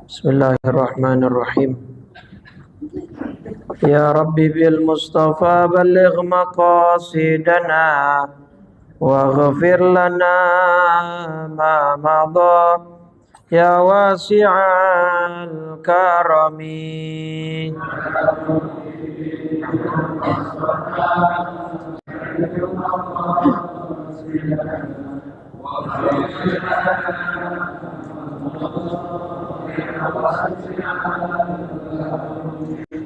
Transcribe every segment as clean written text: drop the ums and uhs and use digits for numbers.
Bismillahirrahmanirrahim. Ya Rabbi bil Mustafa balligh maqasidana wa ghafir lana ma madha ya wasi'al karami.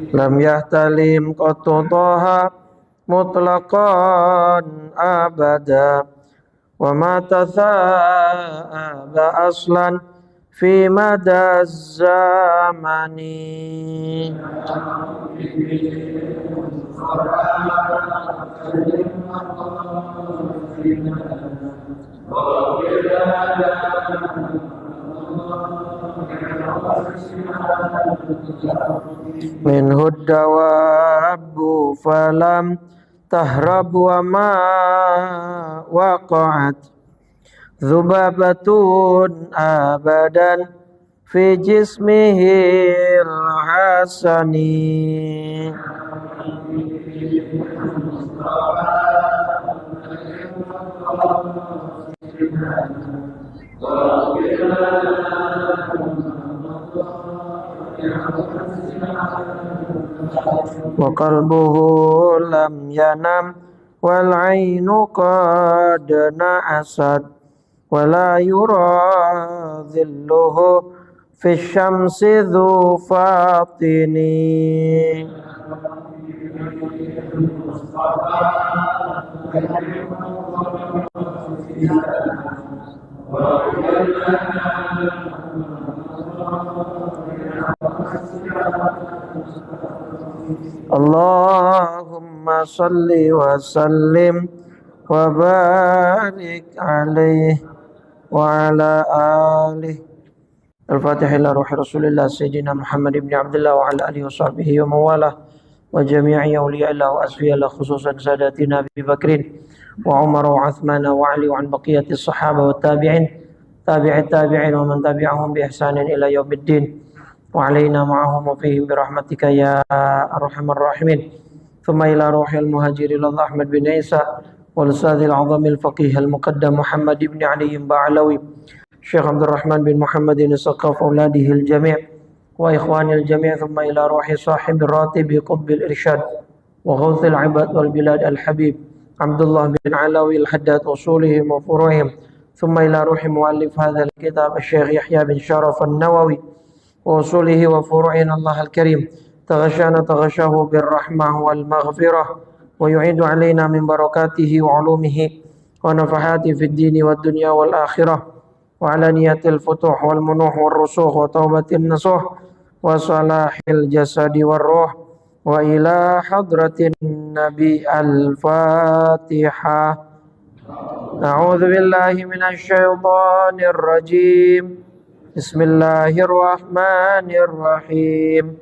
Lam yahtalim qattu taha mutlaqan abada wa ma tathaba aslan fi mada zamani. Minhu dawabu falam tahrab wa ma waqa'at dhubabatun abadan fi jismihi al-hasani. Wa qalbuhu lam yanam wal ainu qad na'asad wa la yura dhilluhu fi syamsi dhu fatini. Allahumma salli wa sallim wa barik alaihi wa ala alihi. Al-Fatihah ila ruhi Rasulillah Sayyidina Muhammad ibn Abdullah wa ala alihi wa sahbihi wa mawalah wa jami'i awliya'illah wa asfiyallah khususan sadatina Abi Bakrin wa Umar wa Uthman wa Ali wa an baqiyati sahaba wa tabi'in tabi'in wa man tabi'ahum bi ihsanin ila yaumiddin wa alaina ma'ahum wa fihim bi rahmatika ya arhamar rahimin. Thumma ila ruhil muhajir Allah Ahmad bin Isa wal ustadzil azam al faqih al muqaddam Muhammad ibn Ali Ba'alawi Syekh Abdul Rahman bin Muhammad bin Saqaf auladihi al jami' wa ikhwani al jami'. Thumma ila ruhi sahib ratib qutb al irsyad wa ghawth al ibad wal bilad al habib Abdullah bin Alawi al Haddad usulihim wa furuhim. Thumma ila ruhi muallif hadha al kitab al Syekh Yahya bin Sharaf al Nawawi وصوله وفروعنا الله الكريم تغشانا تغشاه بالرحمة والمغفرة ويعيد علينا من بركاته وعلومه ونفحاته في الدين والدنيا والآخرة وعلى نية الفتوح والمنوح والرسوخ وتوبة النصوح وصلاح الجسد والروح وإلى حضرة النبي الفاتحة. أعوذ بالله من الشيطان الرجيم. Bismillahirrahmanirrahim.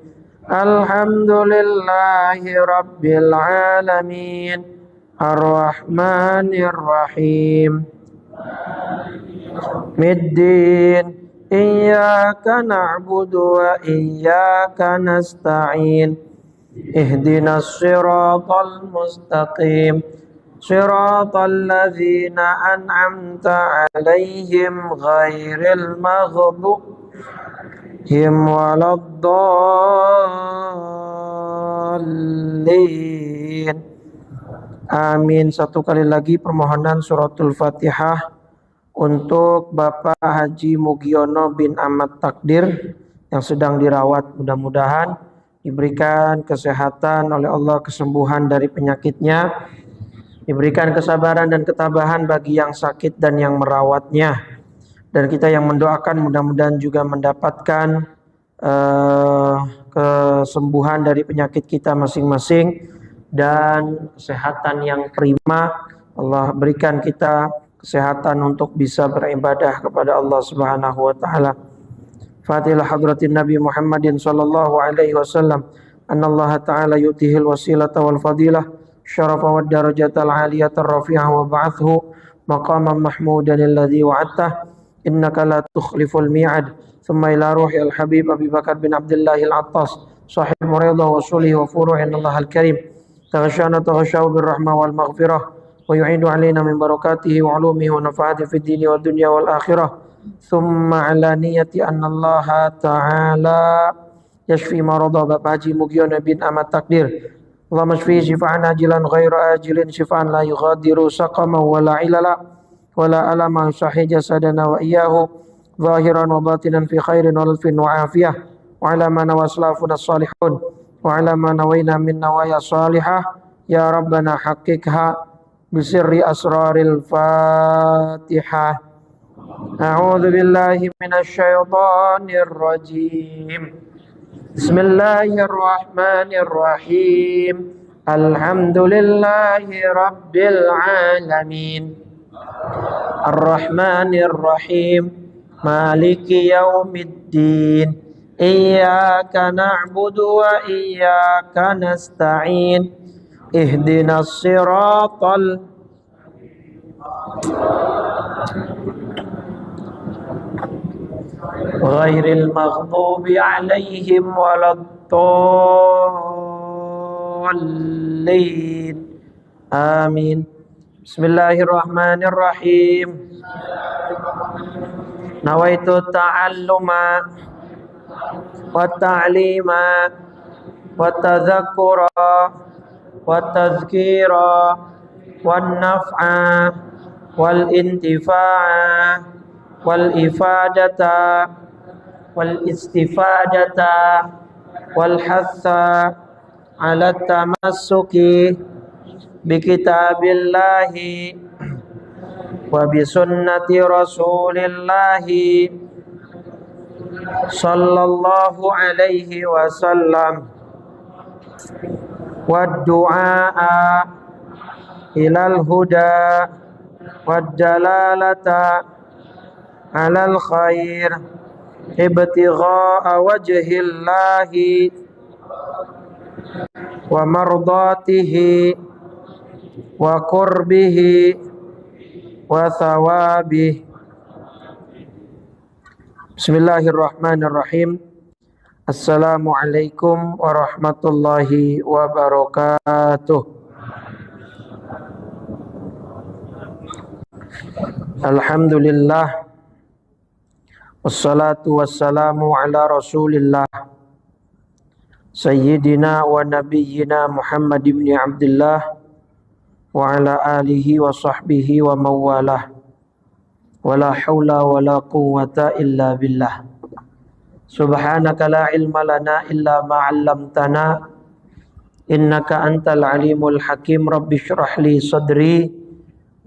Alhamdulillahi rabbil alamin. Ar-Rahmanirrahim. Middin. Iyyaka na'budu wa iyyaka nasta'in. Ihdinas siratal mustaqim. Siratal ladzina an'amta 'alaihim ghairil maghdubihim waladdallin. Amin. Satu kali lagi permohonan suratul Fatihah untuk Bapak Haji Mugiono bin Ahmad Takdir yang sedang dirawat. Mudah-mudahan diberikan kesehatan oleh Allah, kesembuhan dari penyakitnya, diberikan kesabaran dan ketabahan bagi yang sakit dan yang merawatnya. Dan kita yang mendoakan mudah-mudahan juga mendapatkan kesembuhan dari penyakit kita masing-masing dan kesehatan yang prima. Allah berikan kita kesehatan untuk bisa beribadah kepada Allah Subhanahu wa taala. Fatihah hadratin Nabi Muhammadin sallallahu alaihi wasallam. Annallaha ta'ala yu'tihil wasilata wal fadilah syarafa wad darajatal aliyata rafi'ah wa ba'athu maqaman mahmudan alladhi wa'attah إنك لا تخلف الميعاد. ثم إلى روح الحبيب أبي بكر بن عبد الله العطاس صاحب مريضة وصوله وفروع إن الله الكريم تغشانا تغشاه بالرحمة والمغفرة ويعين علينا من بركاته وعلومه ونفعاته في الدين والدنيا والآخرة. ثم على نية أن الله تعالى يشفي مرضى Bapak Haji Mugiono bin Ahmad Takdir. اللهم اشفيه شفاء عاجلا غير آجل شفاء لا يغادر سقما ولا عللا ولا ألما يصحي جسدنا وإياه ظاهرا وباطنا في خير ولطف وعافية وعلى ما نوى أسلافنا الصالحون وعلى ما نوينا من نوايا صالحة يا ربنا حققها بسر أسرار الفاتحة. أعوذ بالله من الشيطان الرجيم. بسم الله الرحمن الرحيم. الحمد لله رب العالمين الرحمن الرحيم مالك يوم الدين إياك نعبد وإياك نستعين اهدنا الصراط غير المغضوب عليهم ولا الضالين آمين. بسم الله الرحمن الرحيم. نويت التعلم والتعليم والتذكر والتذكير والنفع والانتفاع والإفادة والاستفادة والحث على التمسك بكتاب الله وبسنة رسول الله صلى الله عليه وسلم والدعاء إلى الهدى والدلالة على الخير ابتغاء وجه الله ومرضاته وقربه وثوابه. Bismillahirrahmanirrahim. Assalamualaikum warahmatullahi wabarakatuh. Alhamdulillah wassalatu wassalamu ala rasulillah Sayyidina wa nabiyyina Muhammad ibn Abdullah wa ala alihi wa sahbihi wa mawalah wa la hawla wa la quwwata illa billah. Subhanaka la ilma lana illa ma 'allamtana innaka antal alimul hakim. Rabbi shrah li sadri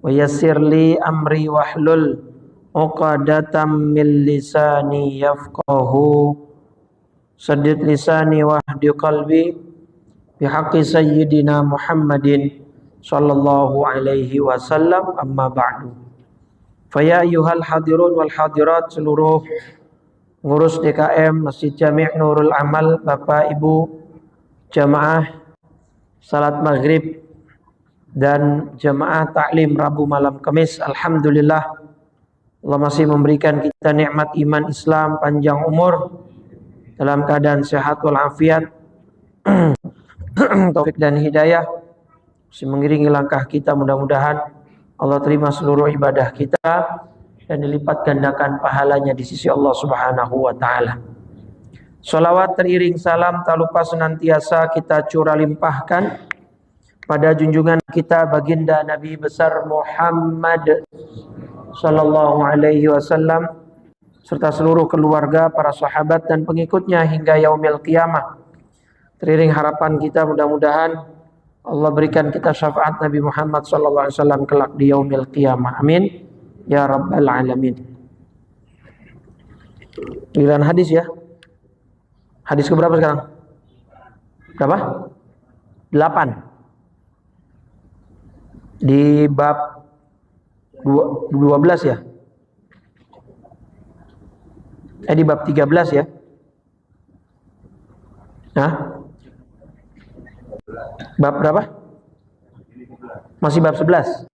wa yassir li amri wahlul 'uqdatam min lisani yafqahu saddid lisani wahdi qalbi bihaqqi sayyidina Muhammadin sallallahu alaihi wasallam. Amma ba'du. Faya ayyuhal hadirun wal hadirat, seluruh ngurus DKM Masjid Jami' Nurul Amal, Bapak Ibu jamaah salat maghrib dan jamaah taklim Rabu malam Kamis. Alhamdulillah Allah masih memberikan kita nikmat iman Islam, panjang umur, dalam keadaan sehat walafiat, taufik dan hidayah masih mengiringi langkah kita. Mudah-mudahan Allah terima seluruh ibadah kita dan dilipat gandakan pahalanya di sisi Allah Subhanahu wa taala. Shalawat teriring salam tak lupa senantiasa kita curah limpahkan pada junjungan kita baginda Nabi besar Muhammad sallallahu alaihi wasallam serta seluruh keluarga, para sahabat dan pengikutnya hingga yaumil qiyamah. Teriring harapan kita mudah-mudahan Allah berikan kita syafaat Nabi Muhammad sallallahu alaihi wasallam kelak di yaumil qiyamah. Amin ya rabbal alamin. Giliran hadis ya. Hadis keberapa sekarang? Berapa? 8. Di bab 12 ya. Di bab 13 ya. Hah? Bab berapa? Masih bab 11.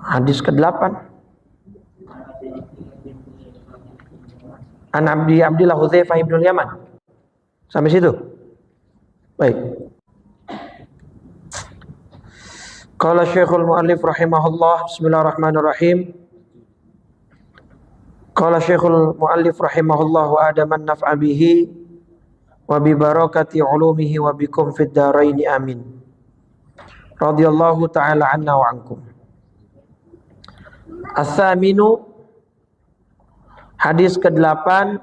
Hadis ke-8. An Abdillah Hudzaifah ibnul Yaman. Sampai situ. Baik. Qala Syekhul Mu'allif rahimahullah, bismillahirrahmanirrahim. Qala Syekhul Mu'allif rahimahullah wa adaman naf'a bihi wa bi barakati ulumihi wa bikum fid dharain amin. Radhiyallahu ta'ala anna wa ankum. As-saminu, hadis ke-8,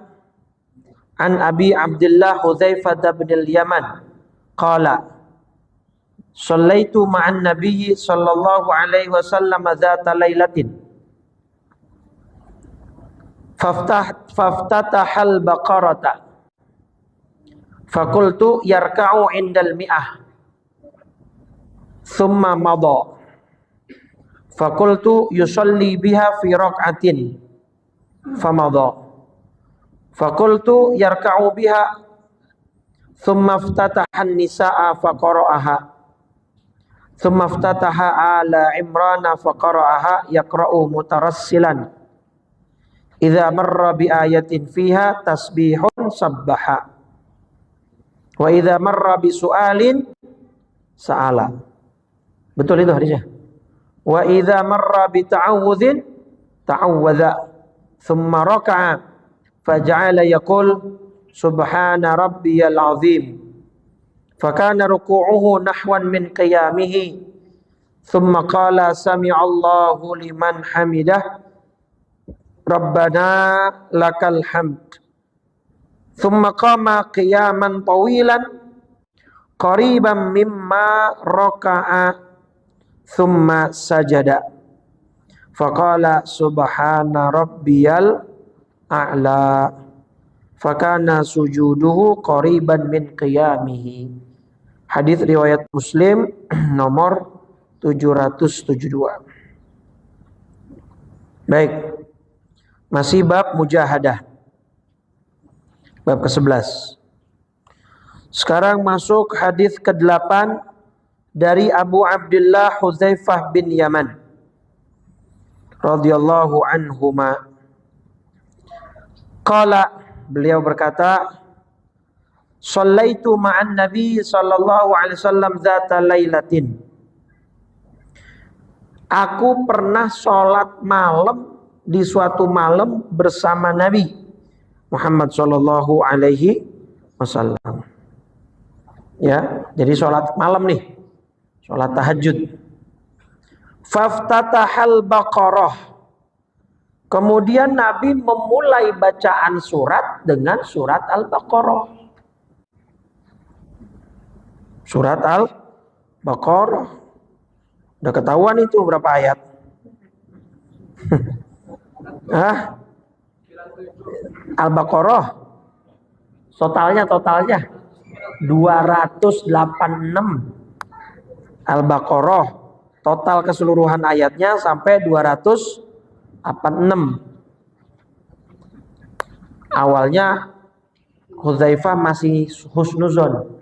an Abi Abdullah Hudzaifah bin al-Yaman qala shallaitu ma'an nabiyyi sallallahu alaihi wasallam dzata lailatin faftatahal baqarata fakultu yarka'u indal mi'ah thumma madha fakultu yusalli biha fi rak'atin famadha fakultu yarka'u biha thumma iftatahan nisaa faqara'aha thumma iftataha ala imrana faqara'aha yaqra'u mutarassilan idza marra bi ayatin fiha tasbihun sabbaha wa idza marra bi su'alin sa'ala. Betul itu hadisnya. Wa idza marra bi ta'awudzin ta'awwadza thumma raka'a faja'ala yaqul subhana rabbiyal azim fakana ruku'uhu nahwan min qiyamihi thumma qala sami'allahu liman hamidah rabbana lakal hamd thumma qama qiyaman tawilan qariban mimma raka'a thumma sajada faqala subhana rabbiyal a'la fakana sujuduhu qariban min qiyamihi. Hadis riwayat Muslim nomor 772. Baik, masih bab mujahadah, bab ke-11. Sekarang masuk hadis ke-8 dari Abu Abdullah Hudzaifah bin Yaman radhiyallahu anhuma. Qala, beliau berkata, shallaitu ma'an nabi sallallahu alaihi wasallam dzata lailatin. Aku pernah sholat malam di suatu malam bersama Nabi Muhammad sallallahu alaihi wasallam. Ya, jadi sholat malam nih, sholat tahajud. Faftatahal baqarah. Kemudian Nabi memulai bacaan surat dengan surat Al-Baqarah. Surat Al-Baqarah. Udah ketahuan itu berapa ayat? Hah? Al-Baqarah. Totalnya 286. Al-Baqarah. Total keseluruhan ayatnya sampai 286. Awalnya Hudzaifah masih husnuzon.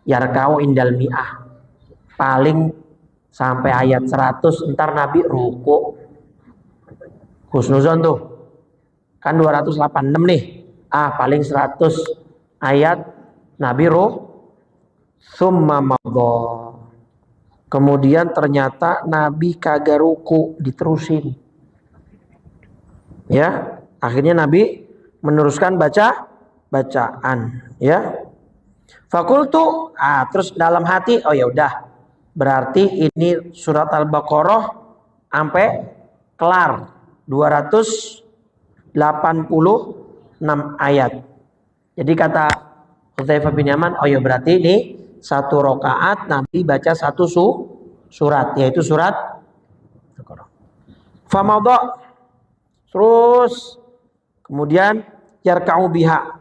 Yarkau indal mi'ah. Paling sampai ayat 100 ntar Nabi ruku. Husnuzon tuh. Kan 286 nih. Paling 100 ayat Nabi summa madha. Kemudian ternyata Nabi kagak ruku, diterusin. Ya, akhirnya Nabi meneruskan bacaan, ya. Fakultu, terus dalam hati, oh ya udah, berarti ini surat Al-Baqarah sampai kelar 286 ayat. Jadi kata Hudzaifah bin Yaman, oh ya berarti ini satu rakaat Nabi baca satu surat, yaitu surat Al-Baqarah. Famadha, terus kemudian yarka'u biha.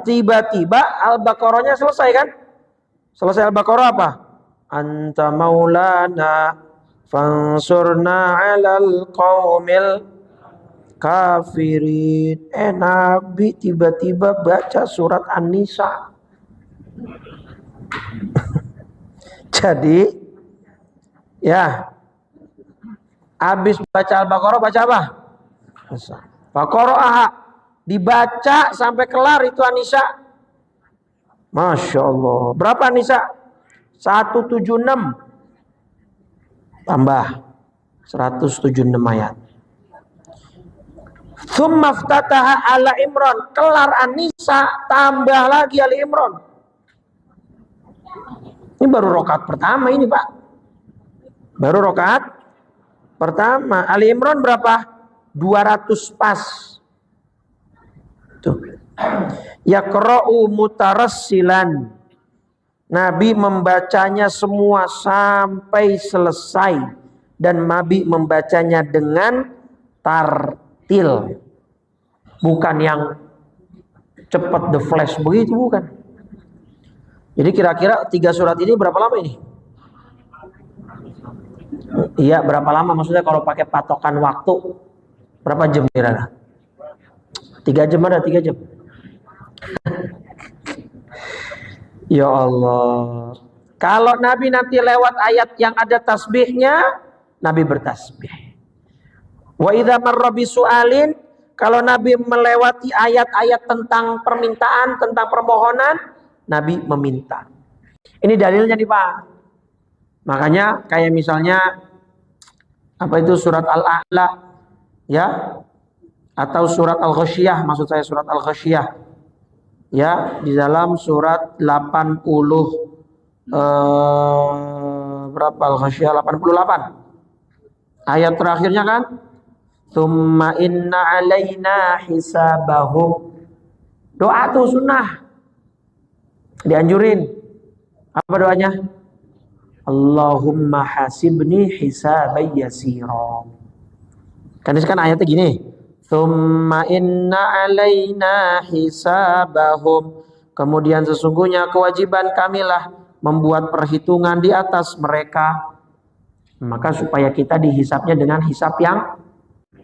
Tiba-tiba Al-Baqarahnya selesai kan? Selesai Al-Baqarah apa? Anta maulana fansurna 'alal qaumil kafirin. Nabi tiba-tiba baca surat An-Nisa. Jadi Ya, habis baca Al-Baqarah baca apa? Baqarah dibaca sampai kelar itu Anisa. Masya Allah. Berapa Anisa? 176 tambah 176 ayat. Tsumma ftataha ala Imran, kelar An-Nisa tambah lagi Ali Imran. Ini baru rakaat pertama ini, Pak. Baru rakaat pertama. Ali Imran berapa? 200 pas. Tuh. Yaqra'u mutarassilan. Nabi membacanya semua sampai selesai dan Nabi membacanya dengan tartil. Bukan yang cepat the flash begitu, bukan. Jadi kira-kira 3 surat ini berapa lama ini? Iya, berapa lama maksudnya kalau pakai patokan waktu? Berapa jam kira-kira? 3 jam ada, 3 jam. Ya Allah. Kalau Nabi nanti lewat ayat yang ada tasbihnya, Nabi bertasbih. Wa idza marra bisu'alin, kalau Nabi melewati ayat-ayat tentang permintaan, tentang permohonan, Nabi meminta. Ini dalilnya nih Pak. Makanya kayak misalnya apa itu surat Al-A'la ya, atau surat Al-Ghasyiyah, maksud saya surat Al-Ghasyiyah. Ya, di dalam surat 80 berapa Al-Ghasyiyah 88. Ayat terakhirnya kan Tsumma inna alaina hisabahum. Doa tuh sunnah. Dianjurin. Apa doanya? Allahumma hasibni hisaban yasira. Kan ayatnya gini. Tsumma inna alaina hisabahum. Kemudian sesungguhnya kewajiban kamilah membuat perhitungan di atas mereka. Maka supaya kita dihisapnya dengan hisap yang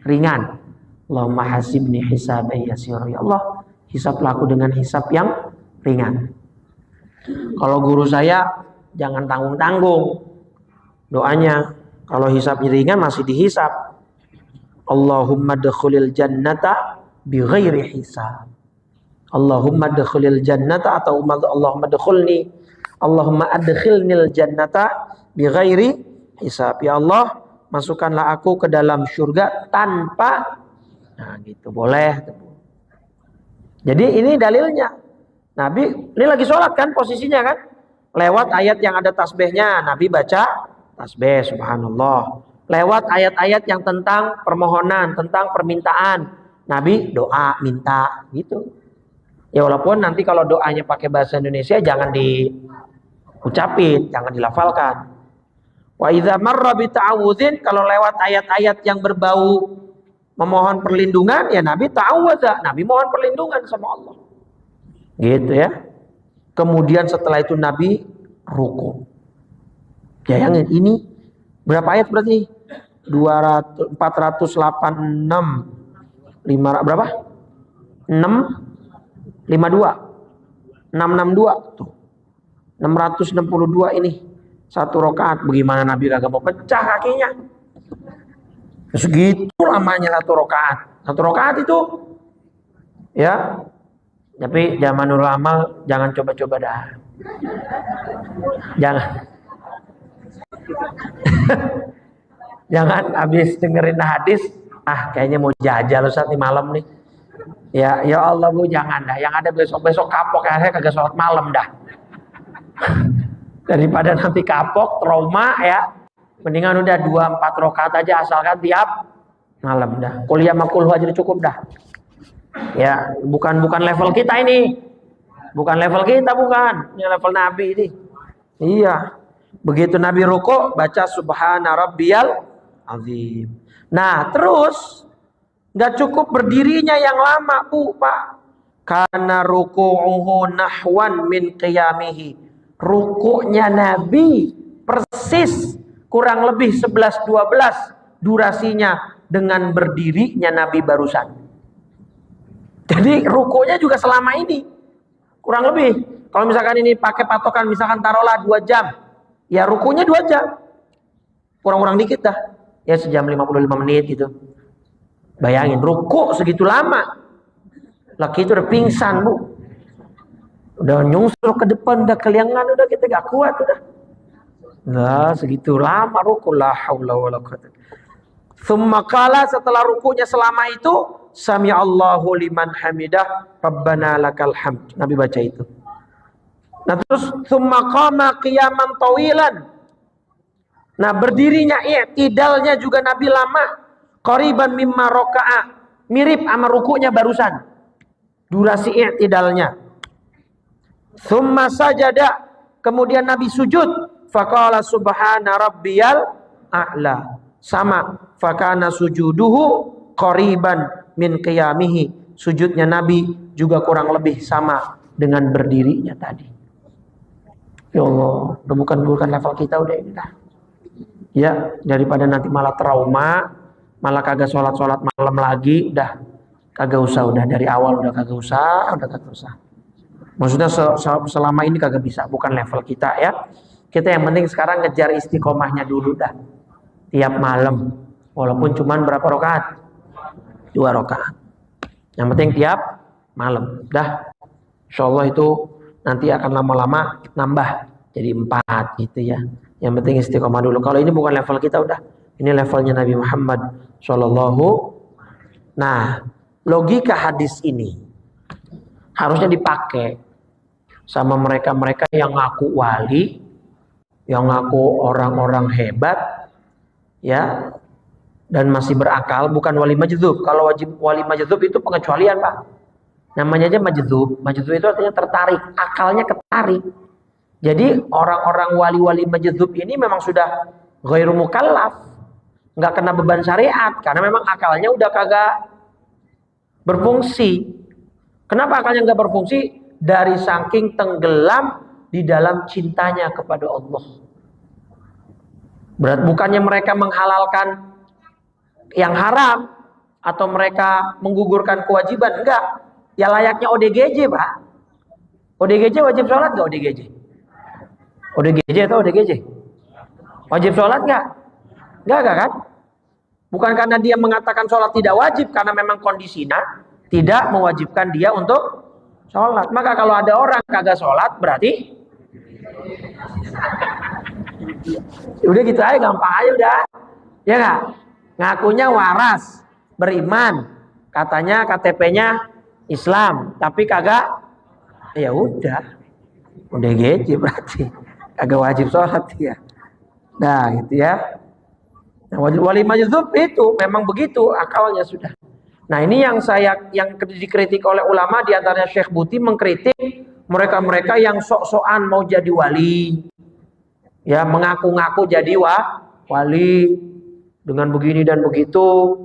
ringan. Allahumma hasibni hisaban yasira. Ya Allah, hisaplah aku dengan hisap yang ringan. Kalau guru saya jangan tanggung-tanggung doanya. Kalau hisapnya ringan masih dihisap. Allahumma adkhilil jannata bighairi hisab. Allahumma adkhilil jannata atau Allahumma adkhilni. Allahumma adkhilnil jannata bighairi hisab. Ya Allah, masukkanlah aku ke dalam surga tanpa, nah gitu boleh. Jadi ini dalilnya. Nabi ini lagi sholat kan posisinya kan, lewat ayat yang ada tasbihnya Nabi baca tasbih subhanallah. Lewat ayat-ayat yang tentang permohonan, tentang permintaan, Nabi doa minta gitu. Ya walaupun nanti kalau doanya pakai bahasa Indonesia jangan diucapin, jangan dilafalkan. Wa idza marra bi ta'awudzin, kalau lewat ayat-ayat yang berbau memohon perlindungan, ya Nabi ta'awadza, Nabi mohon perlindungan sama Allah. Gitu ya. Kemudian setelah itu Nabi ruku. Ya yang ini berapa ayat berarti? 486 berapa? 652 tuh 662 ini satu rakaat. Bagaimana Nabi kagak mau pecah kakinya? Segitu lamanya satu rakaat itu ya. Tapi zamanul amal jangan coba-coba dah. Jangan habis dengerin hadis, kayaknya mau jajal Ustaz nih malam nih. Ya Allah Bu, jangan dah. Yang ada besok-besok kapok, saya kagak sholat malam dah. Daripada nanti kapok, trauma ya. Mendingan udah 2-4 rakaat aja asalkan tiap malam dah. Kuliah makul aja cukup dah. Ya, bukan level kita ini. Bukan level kita, bukan. Ini level Nabi ini. Iya. Begitu Nabi ruku baca subhana rabbiyal azim. Nah, terus nggak cukup berdirinya yang lama, Bu, Pak. Karena ruku'uhu nahwan min qiyamihi. Rukuknya Nabi persis kurang lebih 11-12 durasinya dengan berdirinya Nabi barusan. Jadi rukuknya juga selama ini. Kurang lebih. Kalau misalkan ini pakai patokan misalkan taruhlah 2 jam. Ya rukunya 2 jam. kurang-kurang dikit dah. Ya sejam 55 menit gitu. Bayangin ruku segitu lama. Laki itu udah pingsan, Bu. Udah nyungsur ke depan, udah keliangan, udah kita gak kuat udah. Nah, segitu lama ruku, la haula wala quwwata. Tsumma qala, setelah rukunya selama itu, sami Allahu liman hamidah, rabbana lakal hamd. Nabi baca itu. Nah, terus tsumma qama qiyaman tawilan. Nah, berdirinya i'tidalnya juga Nabi lama. Qariban mimma raka'a. Mirip sama rukunya barusan. Durasi i'tidalnya. Tsumma sajada. Kemudian Nabi sujud. Faqala subhana rabbiyal a'la. Sama. Fakana sujuduhu qariban min qiyamihi. Sujudnya Nabi juga kurang lebih sama dengan berdirinya tadi. Ya Allah, bukan level kita udah ini dah. Ya, daripada nanti malah trauma, malah kagak sholat malam lagi, udah kagak usah, udah dari awal udah kagak usah. Maksudnya selama ini kagak bisa, bukan level kita ya. Kita yang penting sekarang ngejar istiqomahnya dulu dah. Tiap malam, walaupun cuman berapa rakaat? 2 rakaat. Yang penting tiap malam, dah. Insyaallah itu nanti akan lama-lama nambah jadi 4 gitu ya. Yang penting istiqomah dulu. Kalau ini bukan level kita udah. Ini levelnya Nabi Muhammad Shallallahu. Nah, logika hadis ini harusnya dipakai sama mereka-mereka yang ngaku wali, yang ngaku orang-orang hebat, ya, dan masih berakal, bukan wali majdzub. Kalau wali majdzub itu pengecualian, Pak. Namanya aja majdzub. Majdzub itu artinya tertarik, akalnya ketarik. Jadi orang-orang wali-wali majdzub ini memang sudah ghairu mukallaf, nggak kena beban syariat karena memang akalnya udah kagak berfungsi. Kenapa akalnya nggak berfungsi? Dari saking tenggelam di dalam cintanya kepada Allah. Berat bukannya mereka menghalalkan yang haram atau mereka menggugurkan kewajiban, enggak. Ya layaknya ODGJ, Pak. ODGJ wajib sholat nggak ODGJ? ODGJ atau ODGJ? Wajib sholat nggak? Nggak kan? Bukan karena dia mengatakan sholat tidak wajib, karena memang kondisinya tidak mewajibkan dia untuk sholat. Maka kalau ada orang kagak sholat, berarti udah gitu aja, gampang aja udah. Ya nggak? Ngakunya waras, beriman, katanya KTP-nya Islam, tapi kagak, ya udah GJ berarti kagak wajib sholat ya. Nah gitu ya. Nah, wali majdzub itu memang begitu akalnya sudah. Nah ini yang dikritik oleh ulama, diantaranya Syekh Buti mengkritik mereka-mereka yang sok-sokan mau jadi wali, ya mengaku-ngaku jadi wali dengan begini dan begitu.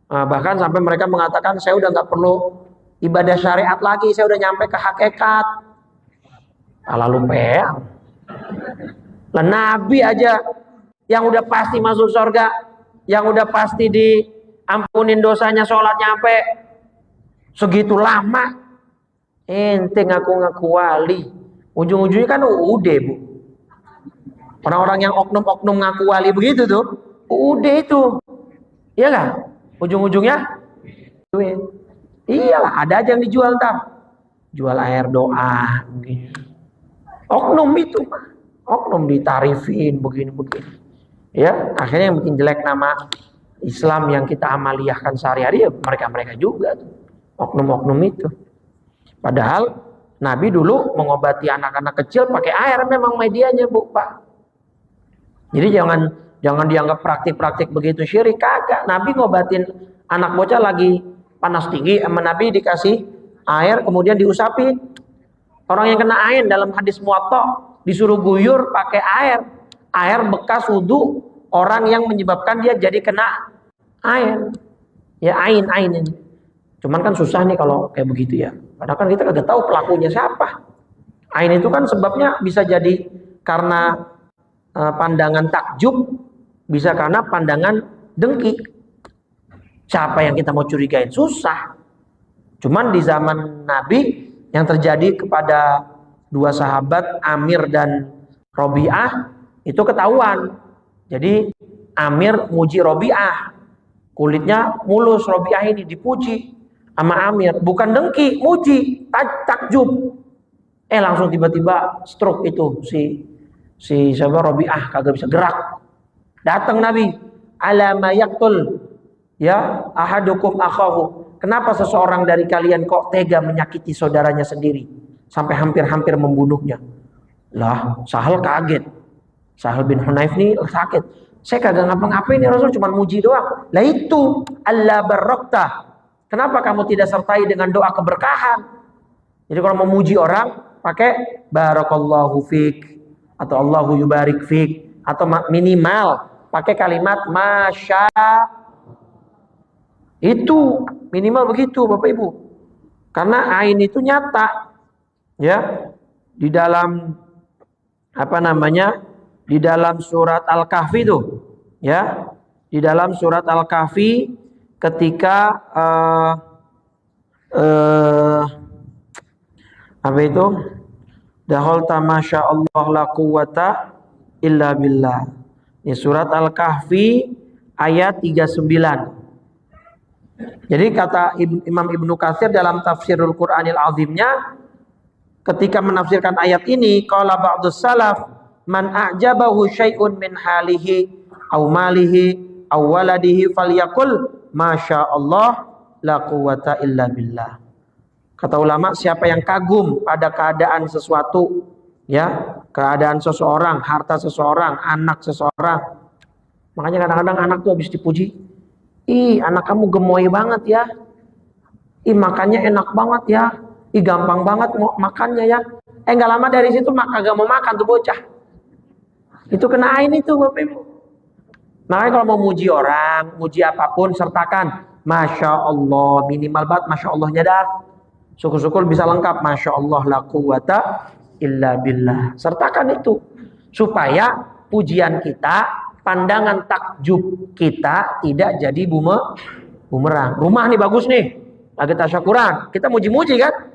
Bahkan sampai mereka mengatakan saya udah nggak perlu ibadah syariat lagi, saya udah nyampe ke hakikat. Lalu peang. Lah Nabi aja yang udah pasti masuk surga, yang udah pasti diampunin dosanya, sholat nyampe segitu lama. Ente ngaku-ngaku wali, ujung-ujungnya kan UUD, Bu. Orang-orang yang oknum-oknum ngaku wali begitu tuh, UUD itu, iya kan? Ujung-ujungnya duit. Iyalah, ada aja yang dijual ntar, jual air doa, mungkin. Oknum itu, oknum ditarifin begini-begini. Ya, akhirnya yang bikin jelek nama Islam yang kita amaliyahkan sehari-hari ya mereka-mereka juga tuh. Oknum-oknum itu. Padahal Nabi dulu mengobati anak-anak kecil pakai air, memang medianya, Bu, Pak. Jadi jangan dianggap praktik-praktik begitu syirik, kagak. Nabi ngobatin anak bocah lagi panas tinggi, sama Nabi dikasih air kemudian diusapin. Orang yang kena ain dalam hadis Muwatta disuruh guyur pakai air bekas wudu orang yang menyebabkan dia jadi kena air. Ya ain ini. Cuman kan susah nih kalau kayak begitu ya. Padahal kan kita kagak tahu pelakunya siapa. Ain itu kan sebabnya bisa jadi karena pandangan takjub, bisa karena pandangan dengki. Siapa yang kita mau curigain? Susah. Cuman di zaman Nabi yang terjadi kepada 2 sahabat Amir dan Robi'ah itu ketahuan. Jadi Amir muji Robi'ah, kulitnya mulus. Robi'ah ini dipuji sama Amir, bukan dengki, muji, takjub. Langsung tiba-tiba stroke itu si siapa, Robi'ah, kagak bisa gerak. Datang Nabi, alama yaktul ya ahadukum akhahu. Kenapa seseorang dari kalian kok tega menyakiti saudaranya sendiri sampai hampir-hampir membunuhnya? Lah, Sahal kaget. Sahal bin Hunayf ini sakit. Saya kagak ngapa-ngapain ya Rasul, cuma muji doang. Lah itu, Allah barokta. Kenapa kamu tidak sertai dengan doa keberkahan? Jadi kalau memuji orang, pakai barakallahu fik atau Allahu yubarik fik, atau minimal pakai kalimat masya. Itu minimal begitu Bapak Ibu. Karena ain itu nyata ya di dalam apa namanya? Di dalam surat Al-Kahfi itu ya. Di dalam surat Al-Kahfi ketika apa itu? Dahol tamasya Allah la quwata illa billah. Ini surat Al-Kahfi ayat 39. Jadi kata Imam Ibnu Katsir dalam tafsirul Qur'anil Azimnya, ketika menafsirkan ayat ini, qala ba'dus salaf man a'jabahu syai'un min halihi aw malihi aw waladihi falyaqul masya Allah la quwata illa billah. Kata ulama, siapa yang kagum pada keadaan sesuatu, ya, keadaan seseorang, harta seseorang, anak seseorang. Makanya kadang-kadang anak tuh habis dipuji, ih anak kamu gemoy banget ya, ih makannya enak banget ya, ih gampang banget mau makannya ya. Nggak lama dari situ kagak mau makan tuh bocah. Itu kena ain itu Bapak Ibu. Makanya kalau mau muji orang, muji apapun, sertakan masya Allah, minimal banget masya Allahnya dah. Syukur-syukur bisa lengkap masya Allah la quwata illa billah. Sertakan itu supaya pujian kita, pandangan takjub kita tidak jadi bumerang. Rumah nih bagus nih, lagi tasyakuran, kita muji-muji kan,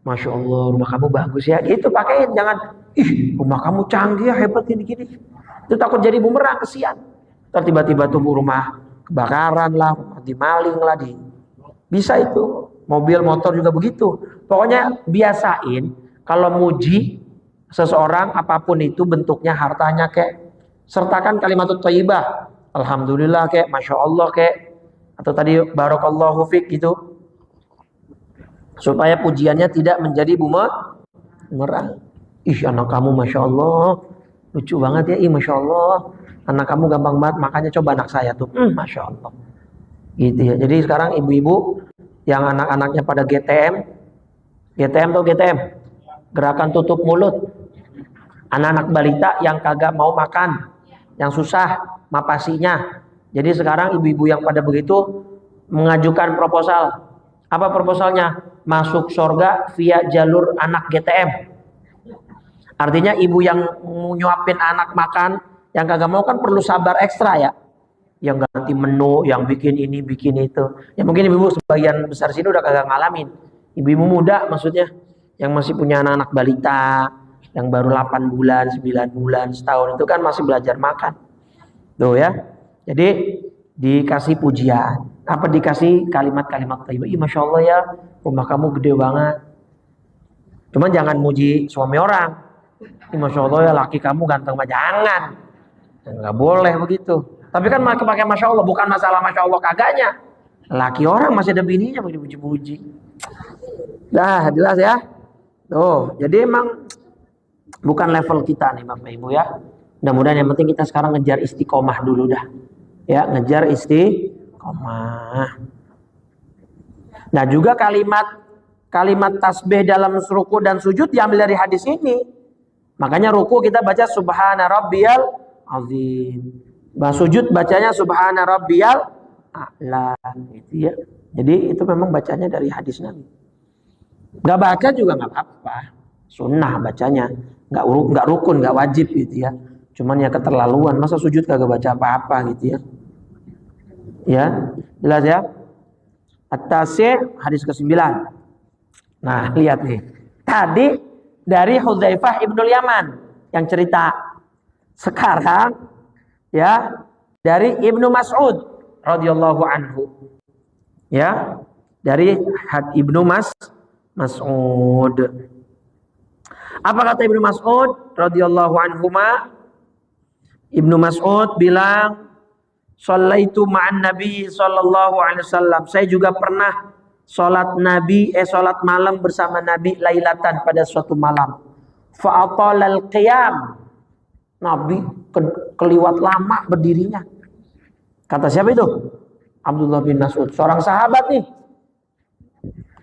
masya Allah rumah kamu bagus ya, gitu pakein. Jangan ih rumah kamu canggih ya, hebat gini-gini. Itu takut jadi bumerang, kesian. Terus tiba-tiba tuh rumah kebakaran lah, rumah dimaling lah, bisa itu. Mobil, motor juga begitu. Pokoknya biasain kalau muji seseorang apapun itu bentuknya, hartanya kayak, sertakan kalimat thayyibah. Alhamdulillah kayak, masya Allah kayak, atau tadi barakallahu fik gitu. Supaya pujiannya tidak menjadi bumerang. Ih anak kamu masya Allah lucu banget ya, ih masya Allah anak kamu gampang banget makanya, coba anak saya tuh masya Allah gitu ya. Jadi sekarang ibu-ibu yang anak-anaknya pada GTM atau GTM, gerakan tutup mulut, anak-anak balita yang kagak mau makan, yang susah mapasinya. Jadi sekarang ibu-ibu yang pada begitu mengajukan proposal. Apa proposalnya? Masuk surga via jalur anak GTM. Artinya ibu yang nyuapin anak makan, yang kagak mau kan perlu sabar ekstra ya. Yang ganti menu, yang bikin ini, bikin itu. Ya mungkin ibu sebagian besar sini udah kagak ngalamin. Ibu-ibu muda maksudnya, yang masih punya anak-anak balita, yang baru 8 bulan, 9 bulan, setahun, itu kan masih belajar makan. Tuh ya. Jadi dikasih pujian. Apa dikasih kalimat-kalimat thayyibah. Ih masya Allah ya, rumah kamu gede banget. Cuman jangan muji suami orang. Ih masya Allah ya, laki kamu ganteng banget. Jangan. Nggak boleh begitu. Tapi kan pakai masya Allah, bukan masalah masya Allah kagaknya. Laki orang masih ada bininya mau dipuji-puji. Dah jelas ya. Tuh, jadi emang bukan level kita nih Bapak Ibu ya. Mudah-mudahan yang penting kita sekarang ngejar istiqomah dulu dah. Ya, ngejar istiqomah. Nah, juga kalimat tasbih dalam ruku dan sujud diambil dari hadis ini. Makanya ruku kita baca subhana rabbiyal azim. Sujud bacanya subhana rabbiyal a'la gitu ya. Jadi itu memang bacanya dari hadis Nabi. Gak baca juga gak apa-apa. Sunnah bacanya. Gak rukun, gak wajib gitu ya. Cuman ya keterlaluan. Masa sujud kagak baca apa-apa gitu ya. Ya, jelas ya. At-Tasi' hadis ke-9. Nah, lihat nih. Tadi dari Hudzaifah ibnul Yaman yang cerita. Sekarang Ya, dari Ibnu Mas'ud radhiyallahu anhu. Ya, dari Ibnu Mas'ud. Apa kata Ibnu Mas'ud radhiyallahu anhuma? Ibnu Mas'ud bilang, "Shallaitu ma'an Nabi sallallahu alaihi wasallam." Saya juga pernah salat malam bersama Nabi lailatan pada suatu malam. Fa atalal qiyam. Nabi keliwat lama berdirinya. Kata siapa itu? Abdullah bin Mas'ud, seorang sahabat nih.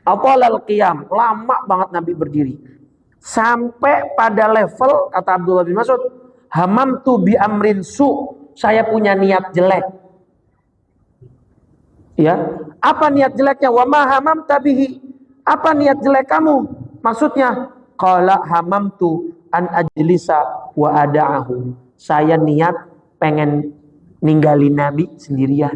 Atalal qiyam, lama banget Nabi berdiri. Sampai pada level, kata Abdullah bin Mas'ud, hamamtu bi amrin su, saya punya niat jelek. Ya, apa niat jeleknya? Wa ma hamamta bihi, apa niat jelek kamu? Maksudnya, qala hamamtu an ajlisa wa ada'ahu, saya niat pengen ninggalin Nabi sendirian.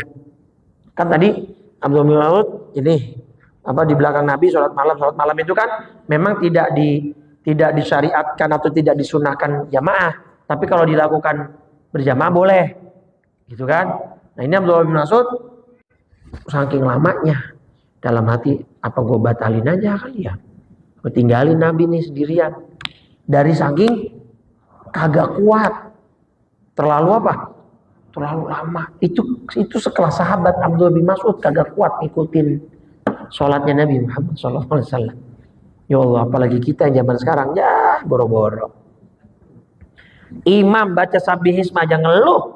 Kan tadi Abdullah bin Mas'ud ini di belakang Nabi sholat malam itu kan memang tidak disyariatkan atau tidak disunahkan jamaah, tapi kalau dilakukan berjamaah boleh, gitu kan. Nah ini Abdullah bin Mas'ud saking lamanya dalam hati, apa gue batalin aja kali ya, gue tinggalin Nabi nih sendirian. Dari saking kagak kuat, terlalu lama. Itu sekelas sahabat Abdullah bin Mas'ud kagak kuat ngikutin sholatnya Nabi Muhammad SAW. Ya Allah, apalagi kita yang zaman sekarang, ya boro-boro. Imam baca sabihis aja ngeluh.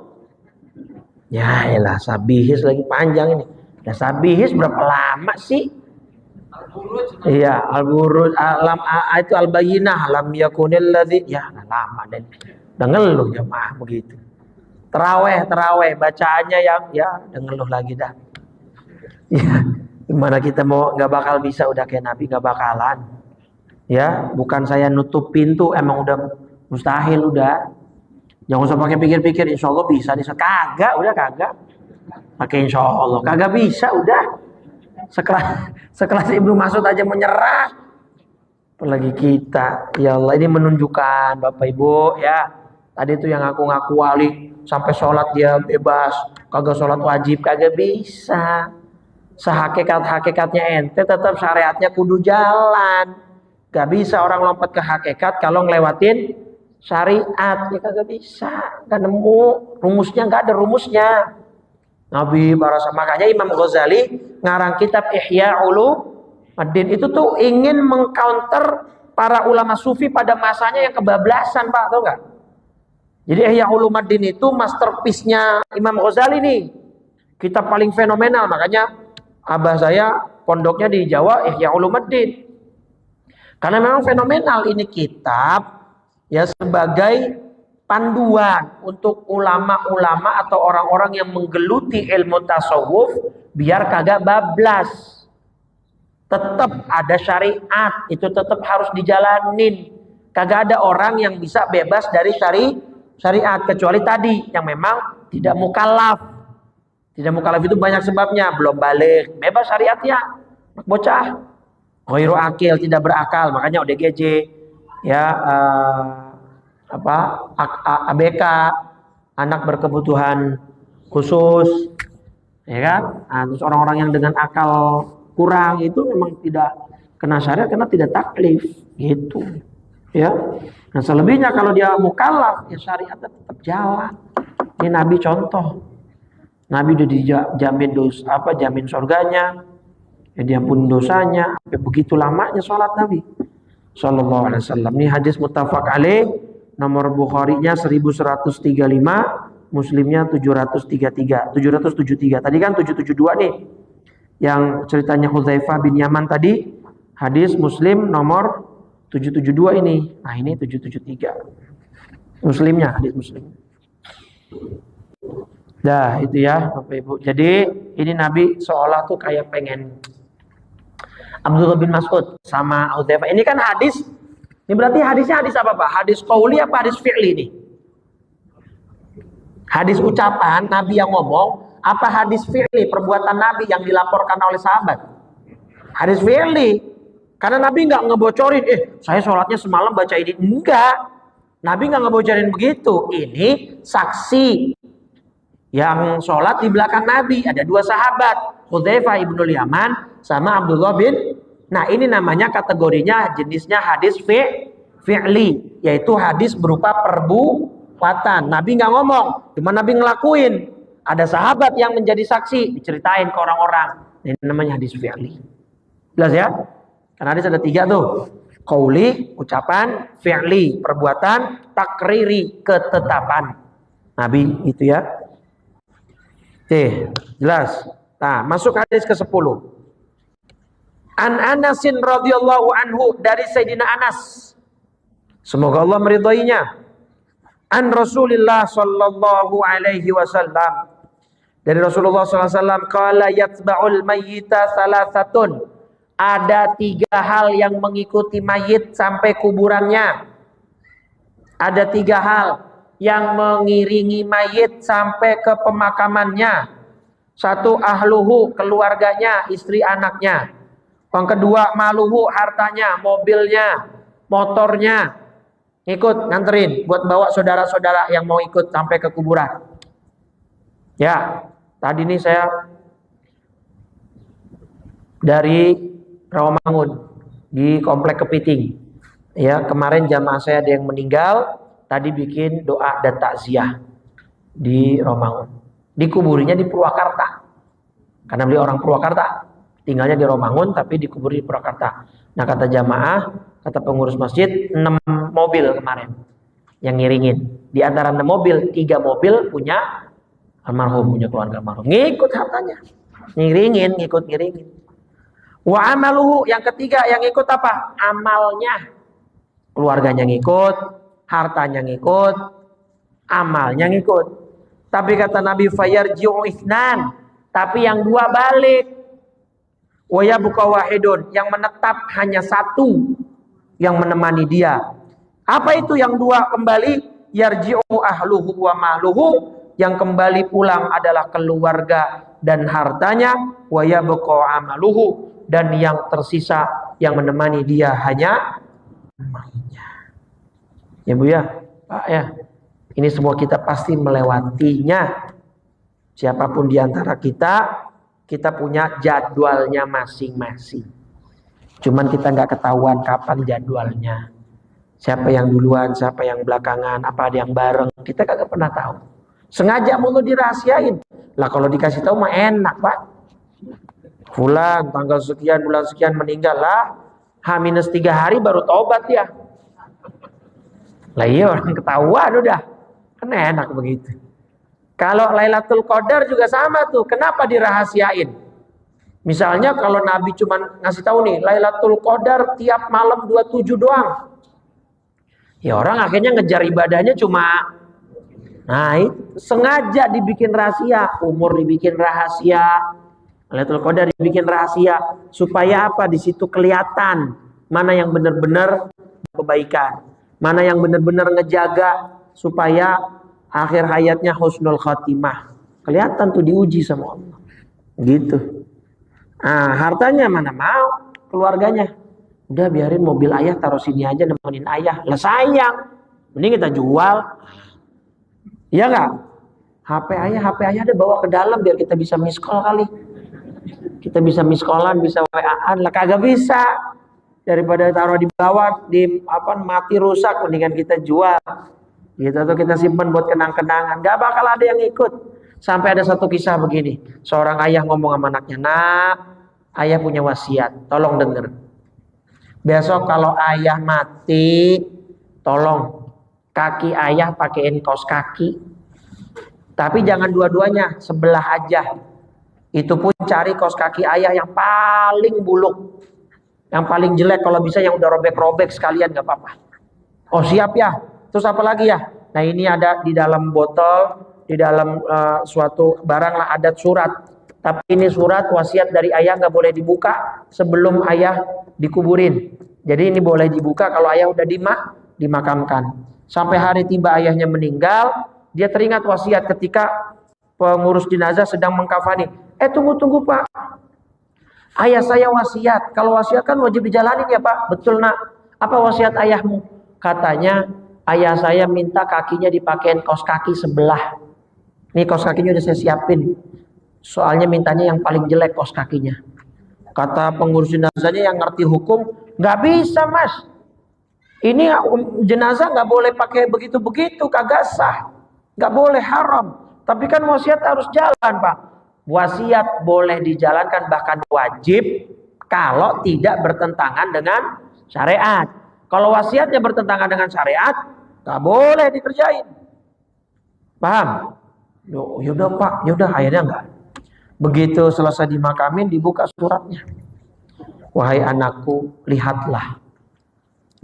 Ya elah, sabihis lagi panjang ini. Ya sabihis berapa lama sih? Iya, al-buruj, itu al-bayyinah, lam yakunil ladzi, ya lama dan udah ngeluh jamaah begitu. Terawih bacaannya yang ya udah ngeluh lagi dah. Ya, gimana kita mau nggak bakal bisa udah kayak Nabi, nggak bakalan. Ya, bukan saya nutup pintu, emang udah mustahil udah. Jangan usah pakai pikir-pikir, insya Allah bisa. Kagak, udah kagak. Pakai insya Allah, kagak bisa udah. Sekelas Ibnu Mas'ud aja menyerah, apalagi kita. Ya Allah, ini menunjukkan Bapak Ibu ya. Tadi itu yang ngaku-ngaku wali sampai sholat dia bebas, kagak sholat wajib, kagak bisa. Sehakikat-hakikatnya ente tetap syariatnya kudu jalan. Gak bisa orang lompat ke hakikat kalau ngelewatin syariat, ya kagak bisa. Gak nemu rumusnya, gak ada rumusnya. Nabi Barasa, makanya Imam Ghazali ngarang kitab Ihya Ulumuddin itu tuh ingin mengcounter para ulama sufi pada masanya yang kebablasan, Pak, tahu nggak? Jadi Ihya Ulumuddin itu masterpiece-nya Imam Ghazali nih, kitab paling fenomenal. Makanya abah saya pondoknya di Jawa, Ihya Ulumuddin, karena memang fenomenal ini kitab ya, sebagai panduan untuk ulama-ulama atau orang-orang yang menggeluti ilmu tasawuf biar kagak bablas. Tetap ada syariat, itu tetap harus dijalanin. Kagak ada orang yang bisa bebas dari syariat kecuali tadi yang memang tidak mukallaf. Tidak mukallaf itu banyak sebabnya, belum balik, bebas syariatnya, bocah ghairu akil, tidak berakal, makanya ODGJ ya, ABK, anak berkebutuhan khusus, ya kan? Nah, terus orang-orang yang dengan akal kurang itu memang tidak kena syariat karena tidak taklif, gitu, ya. Nah selebihnya kalau dia mukallaf, ya syariat tetap jalan. Ini Nabi contoh, Nabi udah dijamin jamin surganya, ya diampuni dosanya, begitu lamanya sholat Nabi Sallallahu Alaihi Wasallam. Ini hadis muttafaq alaih. Nomor Bukhari-nya 1135, Muslimnya 773. Tadi kan 772 nih. Yang ceritanya Hudzaifah bin Yaman tadi, hadis Muslim nomor 772 ini. Nah, ini 773. Muslimnya, hadis Muslim. Dah, itu ya, Bapak Ibu. Jadi, ini Nabi seolah tuh kayak pengen Abdullah bin Mas'ud sama Hudzaifah. Ini kan hadis. Ini berarti hadisnya hadis apa Pak? Hadis qauli apa hadis fi'li nih? Hadis ucapan Nabi yang ngomong, apa hadis fi'li, perbuatan Nabi yang dilaporkan oleh sahabat? Hadis fi'li. Karena Nabi nggak ngebocorin, saya sholatnya semalam baca ini. Enggak. Nabi nggak ngebocorin begitu. Ini saksi Yang sholat di belakang Nabi ada dua sahabat, Hudzaifah ibnul Yaman sama Abdullah bin. Nah ini namanya kategorinya jenisnya hadis fi'li, yaitu hadis berupa perbuatan. Nabi nggak ngomong, cuma Nabi ngelakuin. Ada sahabat yang menjadi saksi, diceritain ke orang-orang. Ini namanya hadis fi'li. Jelas ya? Karena hadis ada tiga tuh. Qauli, ucapan, fi'li, perbuatan, takriri, ketetapan. Nabi itu ya. Oke, jelas. Nah, masuk hadis ke-10. An Anasin radhiyallahu anhu, dari Sayyidina Anas. Semoga Allah meridhoinya. An Rasulillah sallallahu alaihi wasallam. Dari Rasulullah sallallahu alaihi wasallam, qala yatba'ul mayyita salasatun. Ada 3 hal yang mengikuti mayit sampai kuburannya. Ada 3 hal yang mengiringi mayit sampai ke pemakamannya. 1, ahluhu, keluarganya, istri anaknya. Yang kedua, maluhu, hartanya, mobilnya, motornya. Ikut nganterin buat bawa saudara-saudara yang mau ikut sampai ke kuburan. Ya, tadi nih saya dari Rawamangun di Komplek Kepiting. Ya, kemarin jamaah saya ada yang meninggal, tadi bikin doa dan takziah di Rawamangun. Dikuburinya di Purwakarta. Karena beliau orang Purwakarta, tinggalnya di Rawamangun tapi dikubur di Purwakarta. Nah, kata jamaah, kata pengurus masjid, 6 mobil kemarin yang ngiringin. Di antara 6 mobil, 3 mobil punya almarhum, punya keluarga almarhum. Ngikut hartanya. Ngiringin, ngikut ngiringin. Wa amaluhu, yang ketiga yang ikut apa? Amalnya. Keluarganya ngikut, hartanya ngikut, amalnya ngikut. Tapi kata Nabi, fayarji'u ithnan, tapi yang 2 balik. Wa yabqa wahidun, yang menetap hanya 1 yang menemani dia. Apa itu yang 2 kembali? Yarji'u ahluhu wa maluhu, yang kembali pulang adalah keluarga dan hartanya. Wa yabqa amaluhu, dan yang tersisa yang menemani dia hanya amalnya. Ya Bu ya, Pak ya. Ini semua kita pasti melewatinya. Siapapun di antara kita punya jadwalnya masing-masing. Cuman kita nggak ketahuan kapan jadwalnya. Siapa yang duluan, siapa yang belakangan, apa ada yang bareng, kita kagak pernah tahu. Sengaja mulu dirahasiain. Lah kalau dikasih tahu mah enak, Pak. Fulan tanggal sekian bulan sekian meninggal lah, H-3 hari baru tobat ya. Lah iya, orang ketahuan udah. Kan enak begitu. Kalau Lailatul Qadar juga sama tuh. Kenapa dirahasiain? Misalnya kalau Nabi cuma ngasih tahu nih, Lailatul Qadar tiap malam 27 doang. Ya orang akhirnya ngejar ibadahnya cuma, nah itu sengaja dibikin rahasia, umur dibikin rahasia, Lailatul Qadar dibikin rahasia, supaya apa? Di situ kelihatan mana yang benar-benar kebaikan, mana yang benar-benar ngejaga supaya akhir hayatnya husnul khatimah. Kelihatan tuh, diuji sama Allah. Gitu. Nah, hartanya mana mau, keluarganya. Udah biarin mobil ayah taruh sini aja nemenin ayah. Lah sayang, mending kita jual. Iya nggak? HP ayah ada bawa ke dalam biar kita bisa miss call kali. Kita bisa miss callan, bisa WA-an. Lah kagak bisa. Daripada taruh di bawah, mati rusak, mendingan kita jual. Gitu, atau kita simpan buat kenang-kenangan. Gak bakal ada yang ikut. Sampai ada satu kisah begini. Seorang ayah ngomong sama anaknya, "Nak, ayah punya wasiat, tolong denger. Besok kalau ayah mati, tolong kaki ayah pakein kaos kaki. Tapi jangan dua-duanya, sebelah aja. Itu pun cari kaos kaki ayah yang paling buluk, yang paling jelek, kalau bisa yang udah robek-robek sekalian, gak apa-apa." Oh siap ya. Terus apa lagi ya? Nah ini ada di dalam botol, di dalam suatu barang lah ada surat. Tapi ini surat wasiat dari ayah, nggak boleh dibuka sebelum ayah dikuburin. Jadi ini boleh dibuka kalau ayah udah dimakamkan. Sampai hari tiba ayahnya meninggal, dia teringat wasiat ketika pengurus jenazah sedang mengkafani. Tunggu Pak. Ayah saya wasiat. Kalau wasiat kan wajib dijalanin ya Pak. Betul Nak. Apa wasiat ayahmu? Katanya ayah saya minta kakinya dipakein kaos kaki sebelah. Nih kaos kakinya udah saya siapin. Soalnya mintanya yang paling jelek kaos kakinya. Kata pengurus jenazahnya yang ngerti hukum, nggak bisa mas. Ini jenazah nggak boleh pakai begitu-begitu, kagak sah. Nggak boleh, haram. Tapi kan wasiat harus jalan pak. Wasiat boleh dijalankan, bahkan wajib kalau tidak bertentangan dengan syariat. Kalau wasiatnya bertentangan dengan syariat, nggak boleh dikerjain. Paham? Yaudah pak, yaudah akhirnya enggak. Begitu selesai dimakamin, dibuka suratnya. Wahai anakku, lihatlah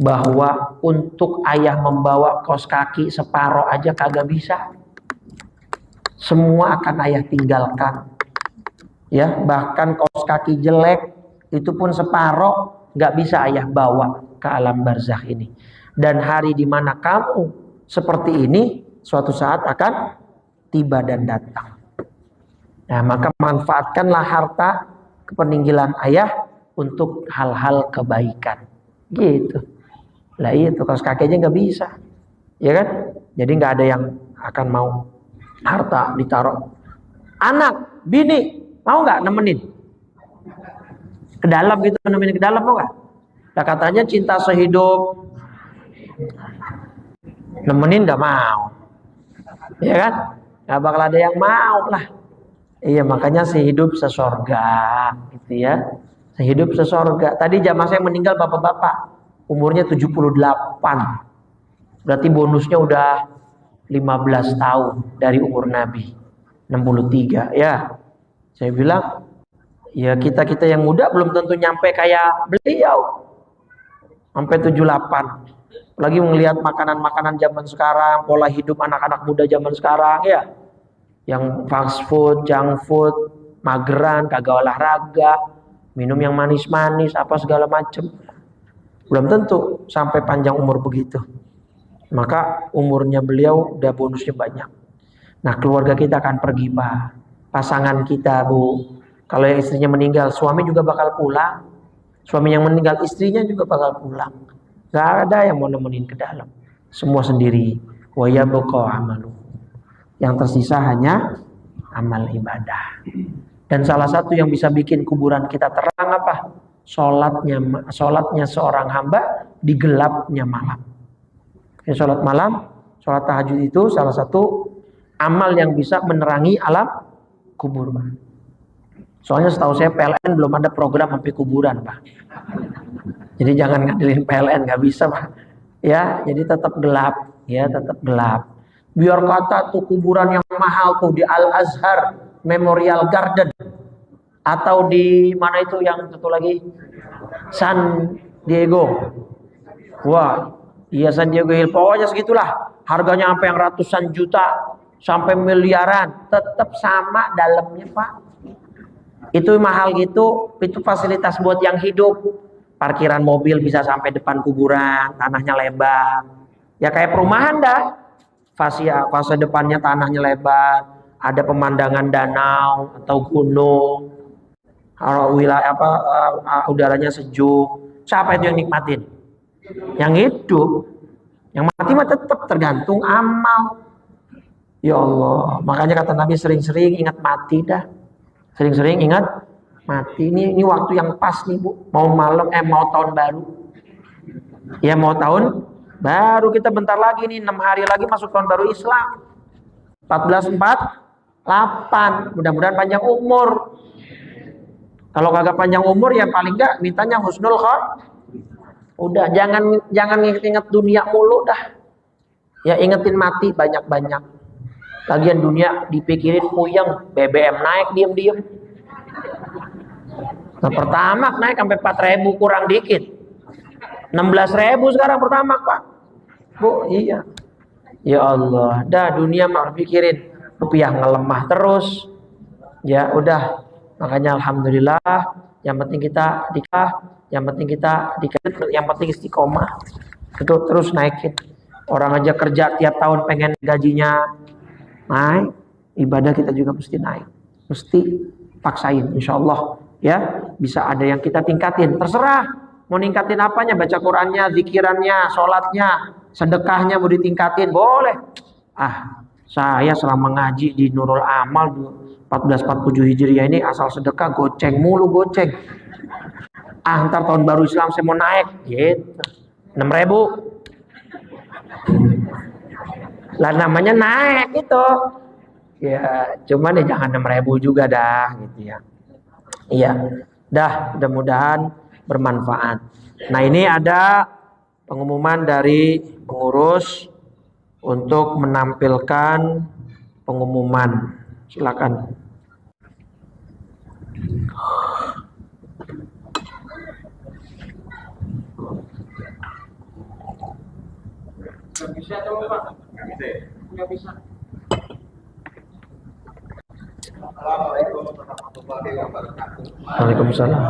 bahwa untuk ayah membawa kaos kaki separoh aja kagak bisa. Semua akan ayah tinggalkan. Ya, bahkan kaos kaki jelek itu pun separoh nggak bisa ayah bawa ke alam barzakh ini. Dan hari dimana kamu seperti ini suatu saat akan tiba dan datang. Nah, maka manfaatkanlah harta kepeninggalan ayah untuk hal-hal kebaikan. Gitu. Lah itu kaos kaki aja nggak bisa, ya kan? Jadi nggak ada yang akan mau harta ditaruh. Anak, bini, mau nggak nemenin ke dalam gitu, nemenin ke dalam mau nggak? Nah, katanya cinta sehidup, nemenin nggak mau, ya kan? Nggak bakal ada yang mau lah. Iya, makanya sehidup sesorga, gitu ya. Sehidup sesorga. Tadi jamaah saya meninggal bapak-bapak, umurnya 78. Berarti bonusnya udah 15 tahun dari umur Nabi. 63, ya. Saya bilang, ya kita-kita yang muda belum tentu nyampe kayak beliau. Sampai 78. Lagi melihat makanan-makanan zaman sekarang, pola hidup anak-anak muda zaman sekarang, ya. Yang fast food, junk food, mageran, kagak olahraga, minum yang manis-manis, apa segala macem. Belum tentu sampai panjang umur begitu. Maka umurnya beliau udah bonusnya banyak. Nah, keluarga kita akan pergi pak. Pasangan kita bu, kalau yang istrinya meninggal, suami juga bakal pulang. Suami yang meninggal, istrinya juga bakal pulang. Gak ada yang mau nemenin ke dalam. Semua sendiri. Wa yabqa amalu. Yang tersisa hanya amal ibadah. Dan salah satu yang bisa bikin kuburan kita terang apa? Sholatnya seorang hamba di gelapnya malam. Sholat malam, sholat tahajud itu salah satu amal yang bisa menerangi alam kubur, Pak. Soalnya setahu saya PLN belum ada program sampai kuburan, Pak. Jadi jangan ngandelin PLN, nggak bisa, Pak. Ya, jadi tetap gelap, ya tetap gelap. Biar kata tuh kuburan yang mahal tuh di Al Azhar Memorial Garden atau di mana itu yang satu lagi San Diego. Wah, iya San Diego Hill, pokoknya segitulah. Harganya sampai yang ratusan juta sampai miliaran, tetap sama dalamnya, Pak. Itu mahal gitu, itu fasilitas buat yang hidup. Parkiran mobil bisa sampai depan kuburan, tanahnya lebar. Ya kayak perumahan dah. Fase depannya tanahnya lebar, ada pemandangan danau atau gunung, wilayah udaranya sejuk. Siapa itu yang nikmatin? Yang hidup. Yang mati mah tetap tergantung amal. Ya Allah, makanya kata Nabi sering-sering ingat mati dah. Sering-sering ingat mati. Ini waktu yang pas nih Bu. Mau malam, mau tahun baru. Ya mau tahun baru, kita bentar lagi nih, 6 hari lagi masuk tahun baru Islam. 1448. Mudah-mudahan panjang umur. Kalau kagak panjang umur ya paling enggak mintanya husnul khotimah. Udah jangan inget-inget dunia mulu dah. Ya ingetin mati banyak-banyak. Lagian dunia dipikirin puyeng, BBM naik diem-diem. Nah, pertamax naik sampai 4.000 kurang dikit. 16.000 sekarang pertamax, Pak. Bu, iya. Ya Allah, dah dunia mah pikirin rupiah ngelemah terus. Ya udah, makanya alhamdulillah yang penting kita yang penting istiqomah. Itu terus naikin. Orang aja kerja tiap tahun pengen gajinya naik, ibadah kita juga mesti naik. Mesti paksain insyaallah ya, bisa ada yang kita tingkatin. Terserah mau ningkatin apanya, baca Qur'annya, zikirannya, sholatnya, sedekahnya mau ditingkatin, boleh. Saya selama ngaji di Nurul Amal 1447 Hijriah ini asal sedekah goceng mulu goceng. Ntar tahun baru Islam saya mau naik gitu. 6.000. Lah namanya naik itu. Ya, cuman ya jangan 6.000 juga dah gitu ya. Iya. Dah, mudah-mudahan bermanfaat. Nah, ini ada pengumuman dari pengurus untuk menampilkan pengumuman. Silakan. Nggak bisa dong Pak? Nggak bisa. Assalamualaikum warahmatullahi wabarakatuh. Waalaikumsalam.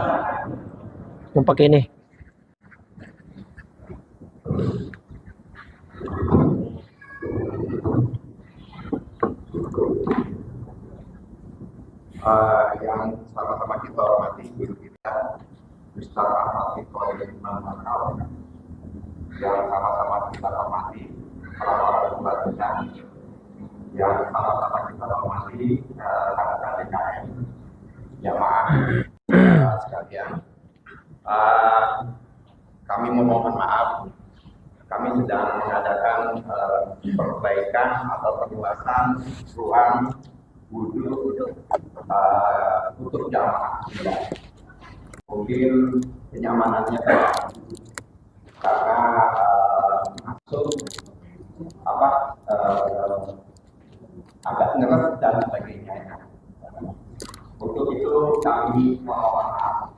Mau pakai ini? Yang sama-sama kita hormati guru kita Ustaz Ahmad Iqbal Imam Makau, yang sama-sama kita hormati para pembantunya, yang sama-sama kita hormati rekan-rekan DKM, jamaah sekalian. Kami memohon maaf, kami sedang mengadakan perbaikan atau perluasan ruang wudhu untuk jamaah. Mungkin kenyamanannya karena masuk agak ngeres dan sebagainya. Untuk itu kami mohon maaf.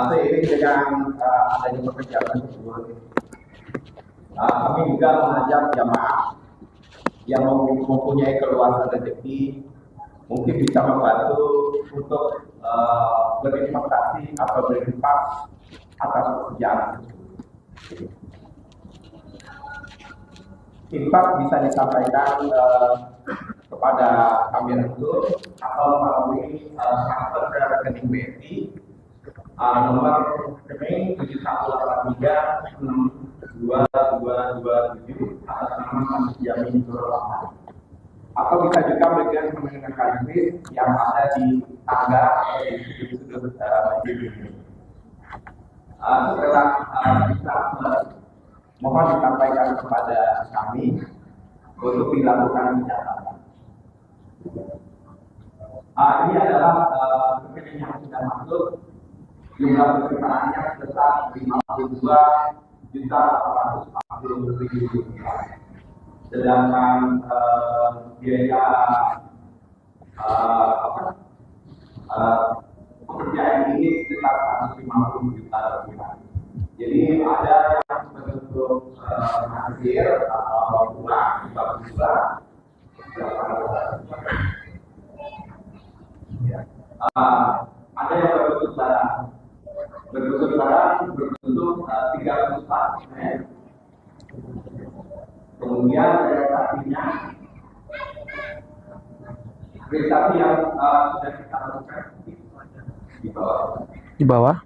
Seiring dengan adanya pekerjaan tersebut, kami juga mengajak jamaah yang mempunyai keluasan rezeki mungkin bisa membantu untuk berinvestasi atau berinfak atas pekerjaan tersebut. Infak bisa disampaikan kepada kami langsung atau melalui transfer ke rekening BNI nomor rekening 7183622227 atas nama Mas Jamin Nurul Amal. Atau bisa juga bagian menggunakan kredit yang ada di tangga di sudut masjid ini. Setelah bisa mohon disampaikan kepada kami untuk dilakukan pencatatan. Ini adalah rekening yang sudah masuk, jumlah pesertaannya sebesar Rp52.840.000. Sedangkan biaya pekerjaan ini sekitar Rp150 juta. Jadi ada yang bentuk hasil atau pulang juga ada yang berbentuk barang. Berbentuk barang berbentuk 34. Kemudian realisasinya realisasi yang sudah kita lakukan di bawah. Di bawah.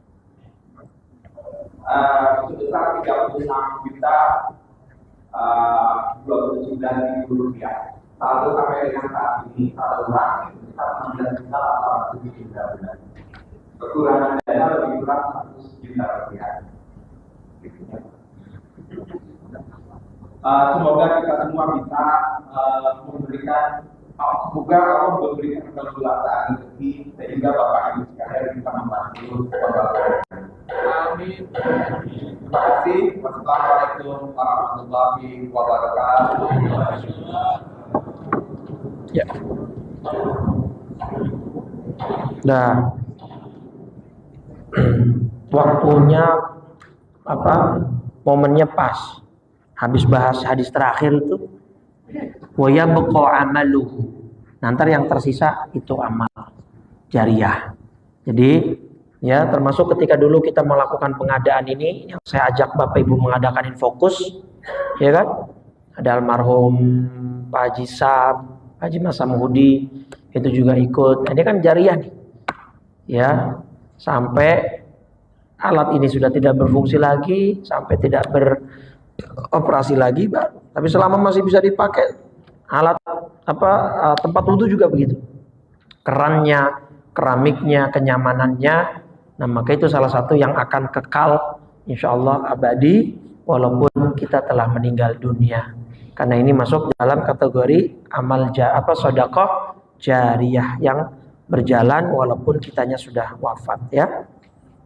Sebesar Rp36.029.000. Saldo sampai dengan saat ini saldo ulang sebesar Rp9.813.000. Kekurangan dana lebih kurang Rp100 juta. Semoga kita semua bisa memberikan, semoga Allah memberikan keleluasaan rezeki sehingga Bapak Ibu sekalian bisa membantu Bapak. Amin. Terima kasih. Wassalamualaikum warahmatullahi wabarakatuh. Ya. Nah, waktunya momennya pas. Habis bahas hadis terakhir itu, wa yabqa amaluhu. Nanti yang tersisa itu amal jariah. Jadi ya termasuk ketika dulu kita melakukan pengadaan ini, yang saya ajak Bapak Ibu mengadakan Infokus, ya kan? Ada almarhum Pak Haji Sam, Haji Mas Samhudi, itu juga ikut. Ini kan jariah nih, ya sampai alat ini sudah tidak berfungsi lagi, sampai tidak operasi lagi baru. Tapi selama masih bisa dipakai alat tempat wudhu juga begitu. Kerannya, keramiknya, kenyamanannya, nah maka itu salah satu yang akan kekal insya Allah abadi walaupun kita telah meninggal dunia. Karena ini masuk dalam kategori amal sedekah jariyah yang berjalan walaupun kitanya sudah wafat ya.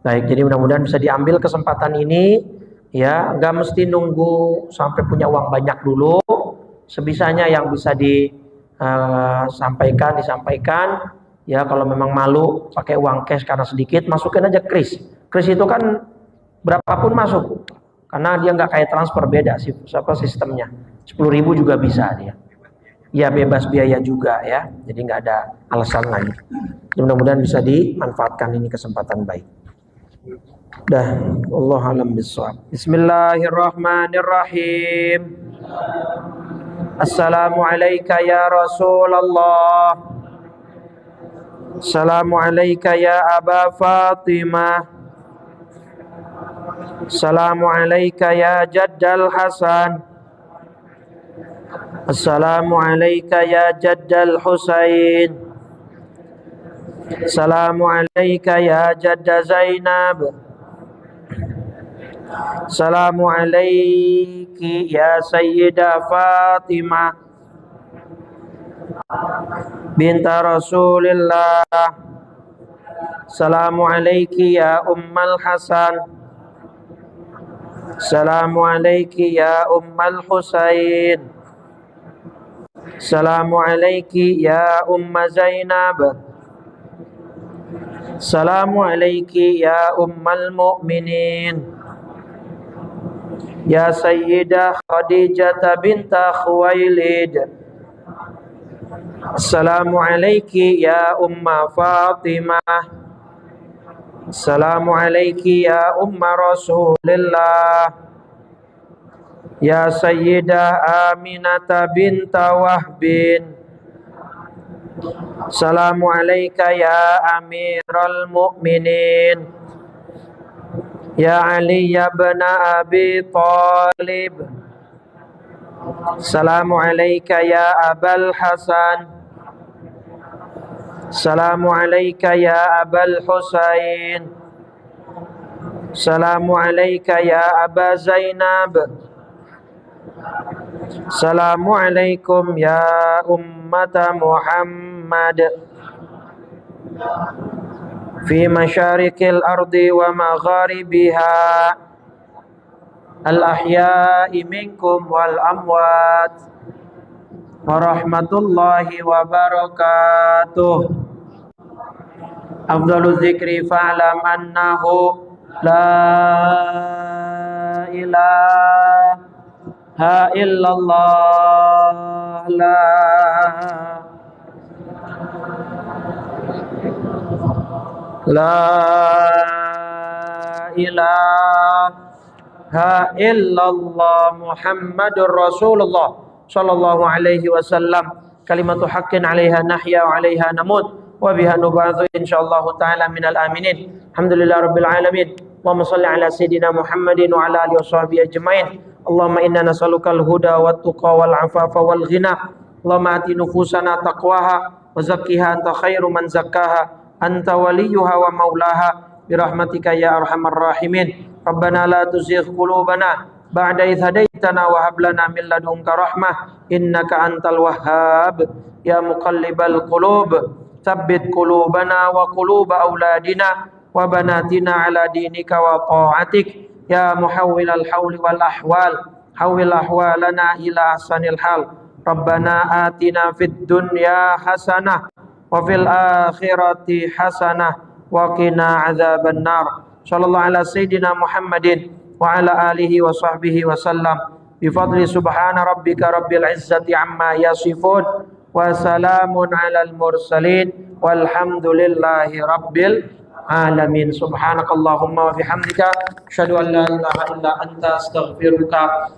Baik, jadi mudah-mudahan bisa diambil kesempatan ini ya, nggak mesti nunggu sampai punya uang banyak dulu. Sebisanya yang bisa disampaikan ya. Kalau memang malu pakai uang cash karena sedikit, masukin aja kris. Kris itu kan berapapun masuk, karena dia nggak kayak transfer, beda sistemnya. 10.000 juga bisa dia. Ya bebas biaya juga ya. Jadi nggak ada alasan lagi. Mudah-mudahan bisa dimanfaatkan ini kesempatan baik. Dah, Allah alam bisawab. Bismillahirrahmanirrahim. Assalamu alayka ya Rasulullah. Assalamu alayka ya Aba Fatimah. Assalamu alayka ya Jaddal Hasan. Assalamu alayka ya Jaddal Husain. Assalamu alayka ya Jadda Zainab. Assalamu alayki ya Sayyidah Fatimah binta Rasulillah. Assalamu alayki ya Ummal Hasan. Assalamu alayki ya Ummal Husain. Assalamu alayki ya Umma Zainab. Assalamu alayki ya Ummal Mu'minin. Ya Sayyidah Khadijah binta Khuwailid. Assalamu alayki ya Umma Fatimah. Assalamu alayki ya Umma Rasulillah. Ya Sayyidah Aminata binta Wahbin. Assalamu alayka ya Amiral Mu'minin. Ya Ali ibn Abi Talib. Assalamu alayka ya Abal Hasan. Assalamu alayka ya Abal Husain. Assalamu alayka ya Aba Zainab. Assalamu alaikum ya ummata Muhammad. Fi masyarikil ardi wa magharibiha, al-ahya'i minkum wal amwat, wa rahmatullahi wa barakatuh. Afdalu dzikri fa'lam annahu la ilaha illallah. La ilaha illallah Muhammadur Rasulullah sallallahu alaihi wasallam. Kalimatu haqqin 'alaiha nahya wa 'alaiha namut wa biha nub'atsu insyaallah taala minal aminin. Alhamdulillahirabbil alamin. Allahumma shalli ala sayidina Muhammadin wa ala alihi washabihi ajmain. Allahumma inna nas'alukal huda wat tuqa wal afafa wal ghina. Allahumma ati nufusana taqwaha wa zakkiha anta khairu man zakkaha. Anta waliyuha wa maulaha birahmatika ya arhamar rahimin. Rabbana la tuzigh qulubana ba'da idh hadaitana wa hab lana min ladunka rahmah innaka antal wahhab. Ya muqallibal qulub tsabbit qulubana wa quluba auladina wa banatina ala dinika wa ta'atik. Ya muhawwilal hawli wal ahwal hawwil ahwalana ila ahsanil hal. Rabbana atina fid dunya hasanah wa fil akhirati hasanah wa qina adzaban nar. Sallallahu ala sayidina Muhammadin wa ala alihi wa sahbihi wa sallam. Bi fadli subhana rabbika rabbil izzati amma yasifun wa salamun alal mursalin walhamdulillahi rabbil alamin. Subhanakallahumma wa bihamdika asyhadu an la ilaha illa anta astaghfiruka